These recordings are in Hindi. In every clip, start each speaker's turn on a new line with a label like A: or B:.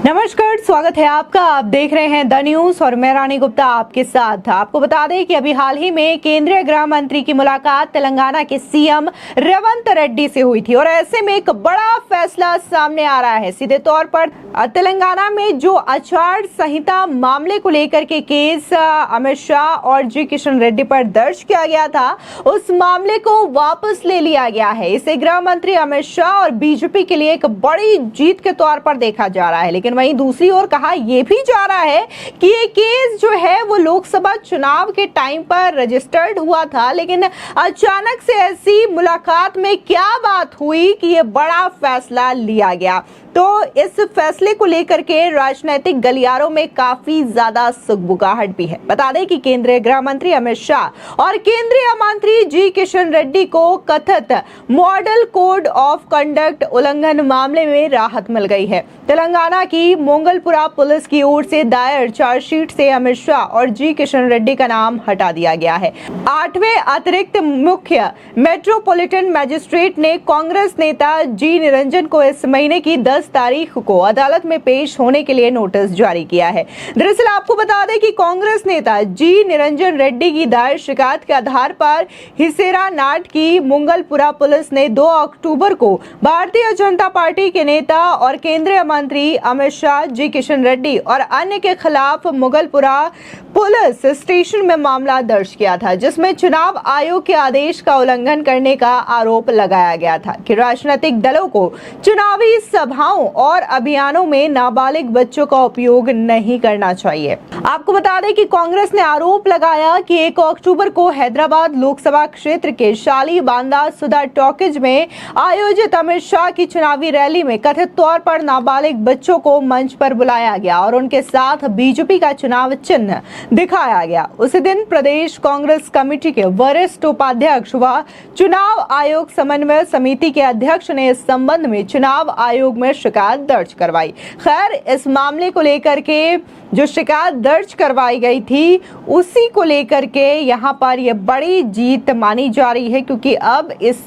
A: नमस्कार, स्वागत है आपका। आप देख रहे हैं द न्यूज और मैं रानी गुप्ता आपके साथ। आपको बता दें कि अभी हाल ही में केंद्रीय गृह मंत्री की मुलाकात तेलंगाना के सीएम रेवंत रेड्डी से हुई थी और ऐसे में एक बड़ा फैसला सामने आ रहा है। सीधे तौर पर तेलंगाना में जो आचार संहिता मामले को लेकर के केस अमित शाह और जी किशन रेड्डी पर दर्ज किया गया था, उस मामले को वापस ले लिया गया है। इसे गृह मंत्री अमित शाह और बीजेपी के लिए एक बड़ी जीत के तौर पर देखा जा रहा है। लेकिन वहीं दूसरी ओर कहा यह भी जा रहा है कि ये केस जो है वो लोकसभा चुनाव के टाइम पर रजिस्टर्ड हुआ था, लेकिन अचानक से ऐसी मुलाकात में क्या बात हुई कि ये बड़ा फैसला लिया गया। तो इस फैसले को लेकर के राजनीतिक गलियारों में काफी ज्यादा सुगबुगाहट भी है। बता दें कि केंद्रीय गृह मंत्री अमित शाह और केंद्रीय मंत्री जी किशन रेड्डी को कथित मॉडल कोड ऑफ कंडक्ट उल्लंघन मामले में राहत मिल गई है। तेलंगाना की मोंगलपुरा पुलिस की ओर से दायर चार्जशीट से अमित शाह और जी किशन रेड्डी का नाम हटा दिया गया है। 8वें अतिरिक्त मुख्य मेट्रोपॉलिटन मजिस्ट्रेट ने कांग्रेस नेता जी निरंजन को इस महीने की 10 तारीख को अदालत में पेश होने के लिए नोटिस जारी किया है। दरअसल आपको बता दें कि कांग्रेस नेता जी निरंजन रेड्डी की दायर शिकायत के आधार पर हिसेरा नाट की मोंगलपुरा पुलिस ने 2 अक्टूबर को भारतीय जनता पार्टी के नेता और केंद्रीय मंत्री अमित शाह, जी किशन रेड्डी और अन्य के खिलाफ मुगलपुरा पुलिस स्टेशन में मामला दर्ज किया था, जिसमें चुनाव आयोग के आदेश का उल्लंघन करने का आरोप लगाया गया था कि राजनीतिक दलों को चुनावी सभाओं और अभियानों में नाबालिग बच्चों का उपयोग नहीं करना चाहिए। आपको बता दें कि कांग्रेस ने आरोप लगाया कि 1 अक्टूबर को हैदराबाद लोकसभा क्षेत्र के शाली बांदा सुधा टॉकीज में आयोजित अमित शाह की चुनावी रैली में कथित तौर पर नाबालिग बच्चों को मंच पर बुलाया गया और उनके साथ बीजेपी का चुनाव चिन्ह दिखाया गया। उसी दिन प्रदेश कांग्रेस कमेटी के वरिष्ठ उपाध्यक्ष व चुनाव आयोग समन्वय समिति के अध्यक्ष ने इस संबंध में चुनाव आयोग में शिकायत दर्ज करवाई। खैर, इस मामले को लेकर के जो शिकायत दर्ज करवाई गई थी उसी को लेकर के यहाँ पर यह बड़ी जीत मानी जा रही है, क्योंकि अब इस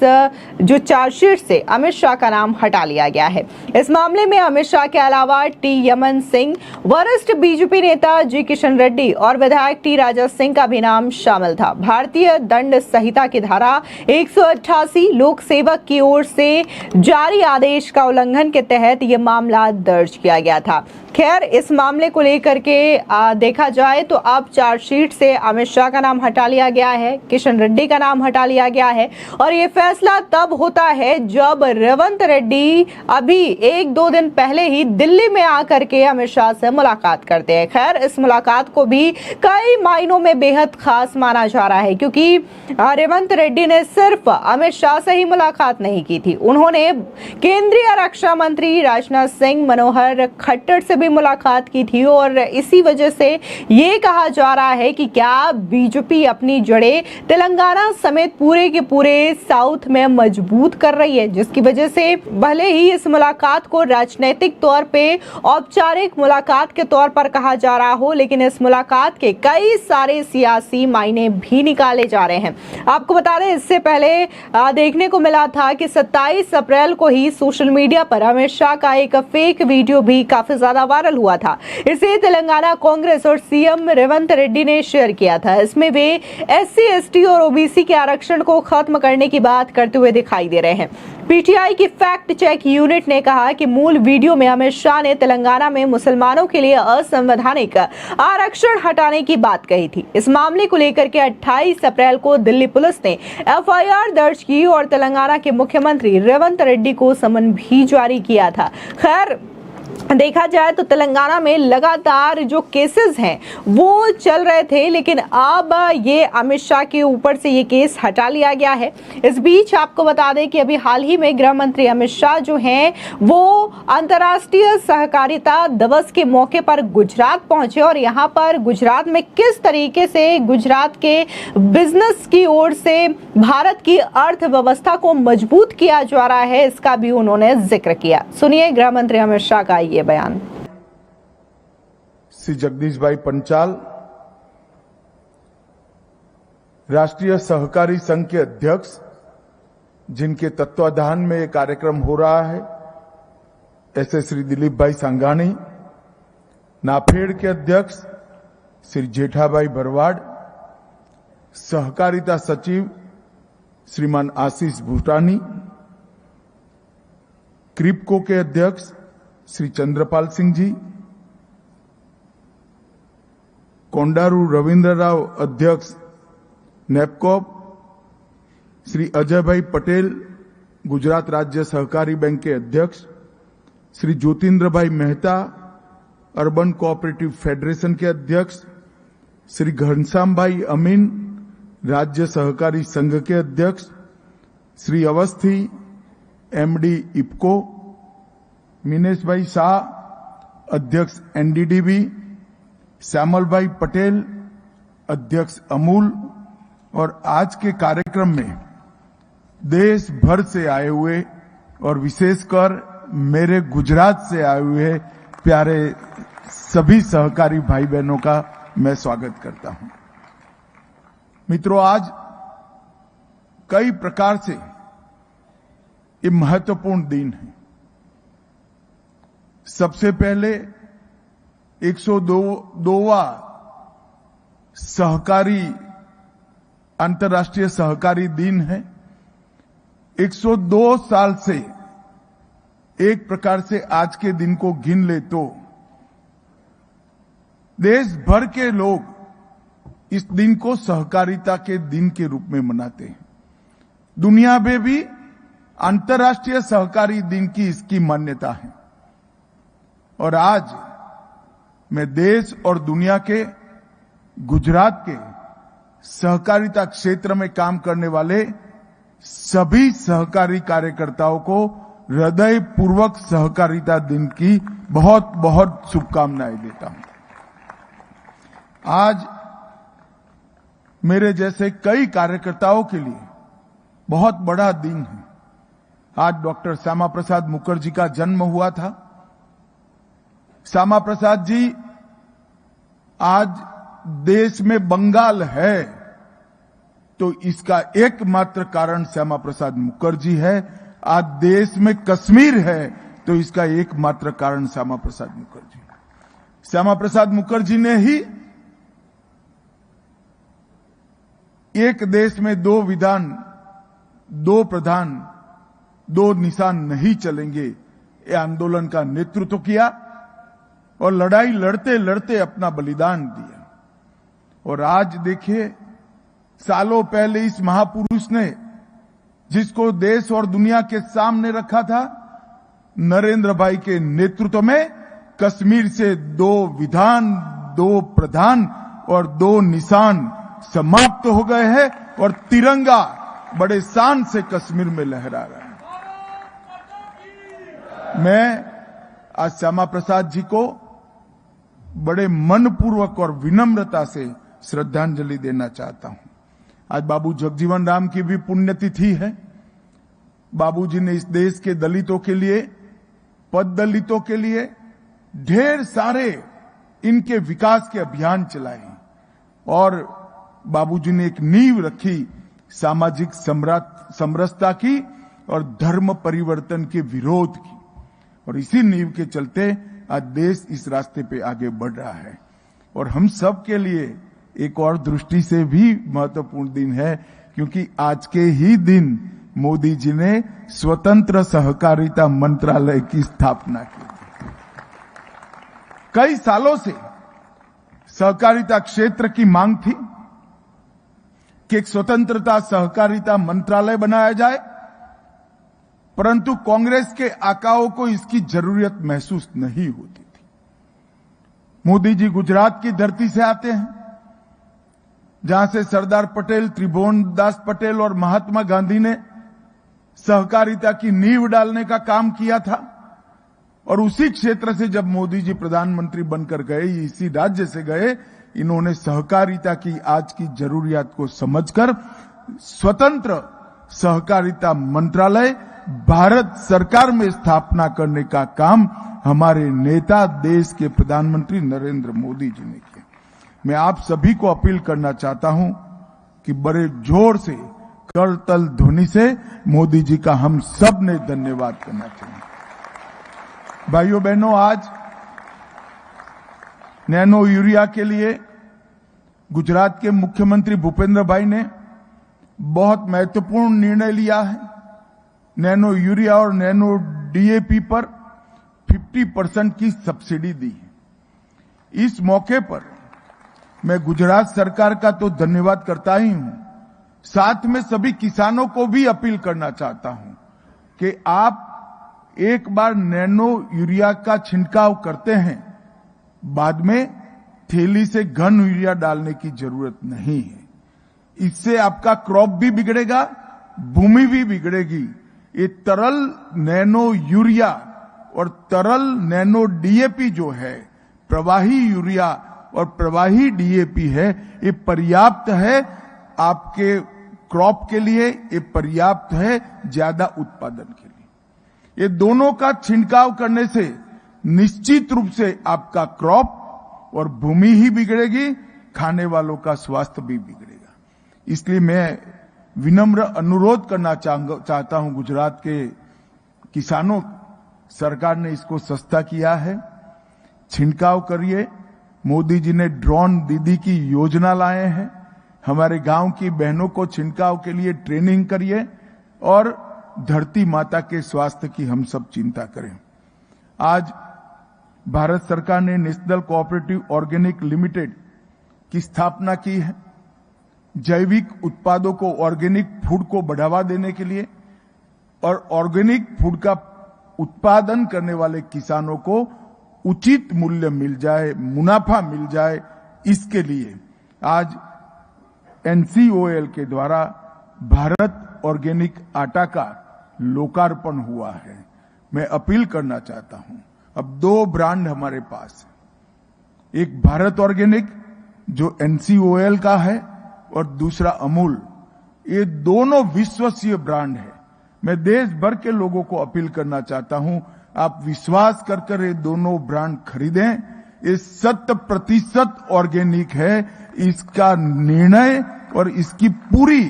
A: जो चार्जशीट से अमित शाह का नाम हटा लिया गया है। इस मामले में अमित शाह के अलावा टी यमन सिंह, वरिष्ठ बीजेपी नेता जी किशन रेड्डी और विधायक टी राजा सिंह का भी नाम शामिल था। भारतीय दंड संहिता की धारा 188 लोक सेवक की ओर से जारी आदेश का उल्लंघन के तहत यह मामला दर्ज किया गया था। खैर, इस मामले को लेकर के देखा जाए तो अब चार्जशीट से अमित शाह का नाम हटा लिया गया है, किशन रेड्डी का नाम हटा लिया गया है और ये फैसला तब होता है जब रेवंत रेड्डी अभी 1-2 दिन पहले ही दिल्ली में आकर के अमित शाह से मुलाकात करते हैं। खैर, इस मुलाकात को भी कई मायनों में बेहद खास माना जा रहा है, क्योंकि रेवंत रेड्डी ने सिर्फ अमित शाह से ही मुलाकात नहीं की थी, उन्होंने केंद्रीय रक्षा मंत्री राजनाथ सिंह, मनोहर खट्टर से भी मुलाकात की थी और इसी वजह से ये कहा जा रहा है कि क्या बीजेपी अपनी जड़ें तेलंगाना समेत पूरे के पूरे साउथ में मजबूत कर रही है, जिसकी वजह से भले ही इस मुलाकात को राजनीतिक तौर पे औपचारिक मुलाकात के तौर पर कहा जा रहा हो, लेकिन इस मुलाकात के कई सारे सियासी मायने भी निकाले जा रहे हैं। आपको बता दें, इससे पहले देखने को मिला था कि 27 अप्रैल को ही सोशल मीडिया पर अमित शाह का एक फेक वीडियो भी काफी ज्यादा वायरल हुआ था। इसे तेलंगाना कांग्रेस और सीएम रेवंत रेड्डी ने शेयर किया था। इसमें वे एससी, एसटी और ओबीसी के आरक्षण को खत्म करने की बात करते हुए दिखाई दे रहे हैं। पीटीआई की फैक्ट चेक यूनिट ने कहा कि मूल वीडियो में अमित शाह ने तेलंगाना में मुसलमानों के लिए असंवैधानिक आरक्षण हटाने की बात कही थी। इस मामले को लेकर के 28 अप्रैल को दिल्ली पुलिस ने एफआईआर दर्ज की और तेलंगाना के मुख्यमंत्री रेवंत रेड्डी को समन भी जारी किया था। खैर, देखा जाए तो तेलंगाना में लगातार जो केसेस हैं वो चल रहे थे, लेकिन अब ये अमित शाह के ऊपर से ये केस हटा लिया गया है। इस बीच आपको बता दें कि अभी हाल ही में गृह मंत्री अमित शाह जो हैं वो अंतर्राष्ट्रीय सहकारिता दिवस के मौके पर गुजरात पहुंचे और यहाँ पर गुजरात में किस तरीके से गुजरात के बिजनेस की ओर से भारत की अर्थव्यवस्था को मजबूत किया जा रहा है, इसका भी उन्होंने जिक्र किया। सुनिए गृह मंत्री अमित शाह का ये बयान।
B: श्री जगदीश भाई पंचाल, राष्ट्रीय सहकारी संघ के अध्यक्ष, जिनके तत्वाधान में ये कार्यक्रम हो रहा है, ऐसे श्री दिलीप भाई सांघानी, नाफेड के अध्यक्ष श्री जेठाभाई भरवाड़, सहकारिता सचिव श्रीमान आशीष भूटानी, क्रिप्को के अध्यक्ष श्री चंद्रपाल सिंह जी, कोंडारू रविंद्र राव अध्यक्ष नेपकॉप, श्री अजय भाई पटेल गुजरात राज्य सहकारी बैंक के अध्यक्ष, श्री ज्योतिन्द्र भाई मेहता अर्बन कोऑपरेटिव फेडरेशन के अध्यक्ष, श्री घनश्याम भाई अमीन राज्य सहकारी संघ के अध्यक्ष, श्री अवस्थी एमडी इपको, मिनेश भाई शाह अध्यक्ष एनडीडीबी, श्यामल भाई पटेल अध्यक्ष अमूल, और आज के कार्यक्रम में देश भर से आए हुए और विशेषकर मेरे गुजरात से आए हुए प्यारे सभी सहकारी भाई बहनों का मैं स्वागत करता हूं। मित्रों, आज कई प्रकार से ये महत्वपूर्ण दिन है। सबसे पहले 102वां सहकारी अंतर्राष्ट्रीय सहकारी दिन है। 102 साल से एक प्रकार से आज के दिन को गिन ले तो देश भर के लोग इस दिन को सहकारिता के दिन के रूप में मनाते हैं। दुनिया में भी अंतर्राष्ट्रीय सहकारी दिन की इसकी मान्यता है। और आज मैं देश और दुनिया के गुजरात के सहकारिता क्षेत्र में काम करने वाले सभी सहकारी कार्यकर्ताओं को हृदयपूर्वक सहकारिता दिन की बहुत बहुत शुभकामनाएं देता हूं। आज मेरे जैसे कई कार्यकर्ताओं के लिए बहुत बड़ा दिन है। आज डॉक्टर श्यामा प्रसाद मुखर्जी का जन्म हुआ था। श्यामा प्रसाद जी, आज देश में बंगाल है तो इसका एकमात्र कारण श्यामा प्रसाद मुखर्जी है। आज देश में कश्मीर है तो इसका एकमात्र कारण श्यामा प्रसाद मुखर्जी। श्यामा प्रसाद मुखर्जी ने ही एक देश में दो विधान, दो प्रधान, दो निशान नहीं चलेंगे ये आंदोलन का नेतृत्व किया और लड़ाई लड़ते लड़ते अपना बलिदान दिया। और आज देखिए, सालों पहले इस महापुरुष ने जिसको देश और दुनिया के सामने रखा था, नरेंद्र भाई के नेतृत्व में कश्मीर से दो विधान, दो प्रधान और दो निशान समाप्त हो गए हैं और तिरंगा बड़े शान से कश्मीर में लहरा रहा है। मैं आज श्यामा प्रसाद जी को बड़े मनपूर्वक और विनम्रता से श्रद्धांजलि देना चाहता हूं। आज बाबू जगजीवन राम की भी पुण्यतिथि है। बाबूजी ने इस देश के दलितों के लिए, पद दलितों के लिए ढेर सारे इनके विकास के अभियान चलाए और बाबूजी ने एक नींव रखी सामाजिक समरसता की और धर्म परिवर्तन के विरोध की। और इसी नींव के चलते आज देश इस रास्ते पे आगे बढ़ रहा है। और हम सब के लिए एक और दृष्टि से भी महत्वपूर्ण दिन है, क्योंकि आज के ही दिन मोदी जी ने स्वतंत्र सहकारिता मंत्रालय की स्थापना की। कई सालों से सहकारिता क्षेत्र की मांग थी कि एक स्वतंत्रता सहकारिता मंत्रालय बनाया जाए, परंतु कांग्रेस के आकाओं को इसकी जरूरत महसूस नहीं होती थी। मोदी जी गुजरात की धरती से आते हैं, जहां से सरदार पटेल, त्रिभुवनदास पटेल और महात्मा गांधी ने सहकारिता की नींव डालने का काम किया था। और उसी क्षेत्र से जब मोदी जी प्रधानमंत्री बनकर गए, इसी राज्य से गए, इन्होंने सहकारिता की आज की जरूरियात को समझकर स्वतंत्र सहकारिता मंत्रालय भारत सरकार में स्थापना करने का काम हमारे नेता, देश के प्रधानमंत्री नरेंद्र मोदी जी ने किया। मैं आप सभी को अपील करना चाहता हूं कि बड़े जोर से, करतल ध्वनि से मोदी जी का हम सब ने धन्यवाद करना चाहिए। भाइयों बहनों, नैनो यूरिया के लिए गुजरात के मुख्यमंत्री भूपेंद्र भाई ने बहुत महत्वपूर्ण निर्णय लिया है। नैनो यूरिया और नैनो डीएपी पर 50% की सब्सिडी दी है। इस मौके पर मैं गुजरात सरकार का तो धन्यवाद करता ही हूं, साथ में सभी किसानों को भी अपील करना चाहता हूं कि आप एक बार नैनो यूरिया का छिड़काव करते हैं, बाद में थैली से घन यूरिया डालने की जरूरत नहीं है। इससे आपका क्रॉप भी बिगड़ेगा, भूमि भी बिगड़ेगी। ये तरल नैनो यूरिया और तरल नैनो डीएपी जो है, प्रवाही यूरिया और प्रवाही डीएपी है, ये पर्याप्त है आपके क्रॉप के लिए, ये पर्याप्त है ज्यादा उत्पादन के लिए। ये दोनों का छिड़काव करने से निश्चित रूप से आपका क्रॉप और भूमि ही बिगड़ेगी, खाने वालों का स्वास्थ्य भी बिगड़ेगा। इसलिए मैं विनम्र अनुरोध करना चाहता हूं गुजरात के किसानों, सरकार ने इसको सस्ता किया है, छिड़काव करिए। मोदी जी ने ड्रोन दीदी की योजना लाए हैं। हमारे गांव की बहनों को छिड़काव के लिए ट्रेनिंग करिए और धरती माता के स्वास्थ्य की हम सब चिंता करें। आज भारत सरकार ने नेशनल कोऑपरेटिव ऑर्गेनिक लिमिटेड की स्थापना की है। जैविक उत्पादों को, ऑर्गेनिक फूड को बढ़ावा देने के लिए और ऑर्गेनिक फूड का उत्पादन करने वाले किसानों को उचित मूल्य मिल जाए, मुनाफा मिल जाए, इसके लिए आज एनसीओएल के द्वारा भारत ऑर्गेनिक आटा का लोकार्पण हुआ है। मैं अपील करना चाहता हूं, अब 2 ब्रांड हमारे पास है, एक भारत ऑर्गेनिक जो एनसीओएल का है और दूसरा अमूल। ये दोनों विश्वसनीय ब्रांड है। मैं देश भर के लोगों को अपील करना चाहता हूं, आप विश्वास कर ये दोनों ब्रांड खरीदें। ये 100% ऑर्गेनिक है। इसका निर्णय और इसकी पूरी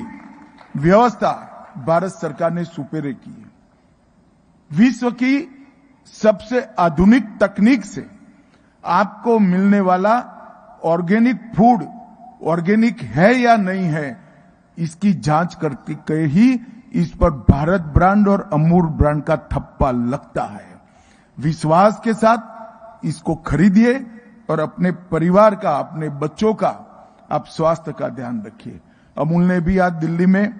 B: व्यवस्था भारत सरकार ने सुपेरे की है। विश्व की सबसे आधुनिक तकनीक से आपको मिलने वाला ऑर्गेनिक फूड ऑर्गेनिक है या नहीं है, इसकी जांच करके ही इस पर भारत ब्रांड और अमूल ब्रांड का थप्पा लगता है। विश्वास के साथ इसको खरीदिए और अपने परिवार का, अपने बच्चों का आप स्वास्थ्य का ध्यान रखिए। अमूल ने भी आज दिल्ली में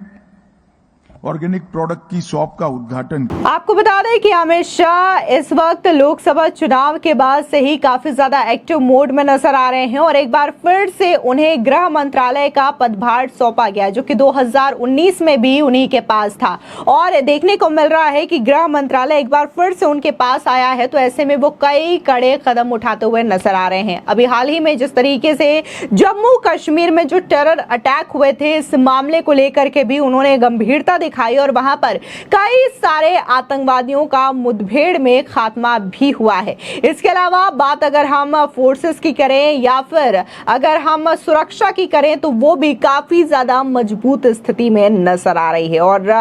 B: ऑर्गेनिक प्रोडक्ट की शॉप का उद्घाटन किया।
A: आपको बता दें कि अमित शाह इस वक्त लोकसभा चुनाव के बाद से ही काफी ज्यादा एक्टिव मोड में नजर आ रहे हैं और एक बार फिर से उन्हें गृह मंत्रालय का पदभार सौंपा गया, जो कि 2019 में भी उन्हीं के पास था। और देखने को मिल रहा है कि गृह मंत्रालय एक बार फिर से उनके पास आया है, तो ऐसे में वो कई कड़े कदम उठाते हुए नजर आ रहे हैं। अभी हाल ही में जिस तरीके से जम्मू कश्मीर में जो टेरर अटैक हुए थे, इस मामले को लेकर के भी उन्होंने गंभीरता दिखाई और वहां पर कई सारे आतंकवादियों का मुठभेड़ में खात्मा भी हुआ है। इसके अलावा बात अगर हम फोर्सेस की करें या फिर अगर हम सुरक्षा की करें, तो वो भी काफी ज्यादा मजबूत स्थिति में नजर आ रही है। और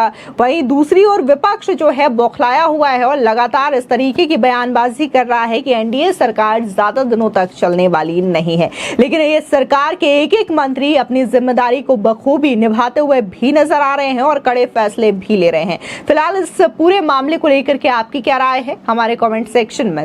A: वहीं दूसरी ओर विपक्ष जो है बौखलाया हुआ है और लगातार इस तरीके की बयानबाजी कर रहा है कि एनडीए सरकार ज्यादा दिनों तक चलने वाली नहीं है। लेकिन ये सरकार के एक एक मंत्री अपनी जिम्मेदारी को बखूबी निभाते हुए भी नजर आ रहे हैं और कड़े फैसले भी ले रहे हैं। फिलहाल इस पूरे मामले को लेकर के आपकी क्या राय है, हमारे कमेंट सेक्शन में